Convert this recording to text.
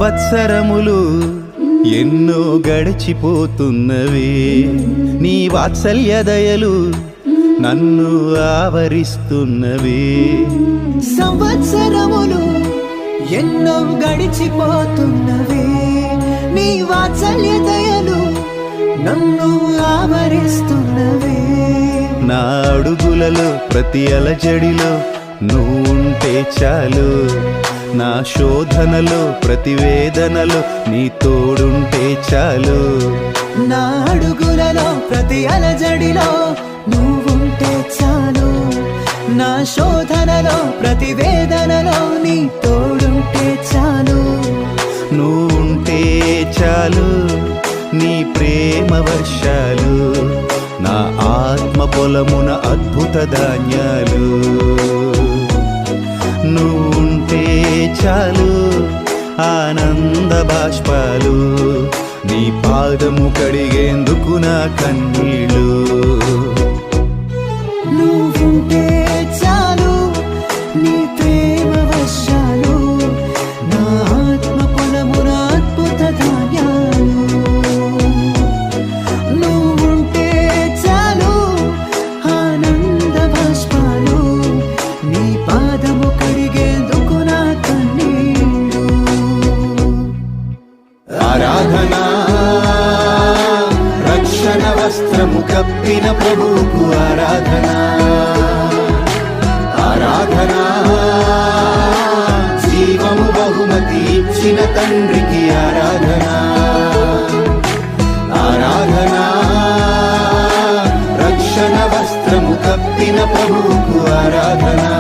వత్సరములు ఎన్నో గడిచిపోతున్నవే, నీ వాత్సల్య దయలు నన్ను ఆవరిస్తున్నవే. సంవత్సరములు ఎన్నో గడిచిపోతున్నవే, నీ వాత్సల్య దయలు నన్ను ఆవరిస్తున్నవే. నా అడుగులలో ప్రతి అలజడిలో నువ్వుంటే చాలు, నా శోధనలో ప్రతి వేదనలో నీ తోడుంటే చాలు. నా అడుగులలో ప్రతి అలజడిలో నువ్వుంటే చాలు, నా శోధనలో ప్రతి వేదనలో నీ తోడుంటే చాలు. నువ్వుంటే చాలు, నీ ప్రేమ వర్షాలు నా ఆత్మ పొలమున అద్భుత ధాన్యాలు. నువ్వుంటే చాలు, ఆనంద బాష్పాలు నీ పాదము కడిగేందుకు నా కన్నీళ్ళు. నువ్వుంటే చాలు, నీ ప్రేమ వర్షాలు నా ఆత్మ పొలమున అద్భుత ధాన్యాలు. నువ్వుంటే చాలు, ఆనంద బాష్పాలు నీ పాదము కడిగేందుకు నా కన్నీళ్ళు. ఆరాధనా రక్షణ వస్త్రము కప్పిన ప్రభువుకు ఆరాధనా. ఆరాధనా జీవము బహుమతి ఇచ్చిన తండ్రికి ఆరాధనా. ఆరాధనా రక్షణ వస్త్రము కప్పిన ప్రభువుకు ఆరాధనా.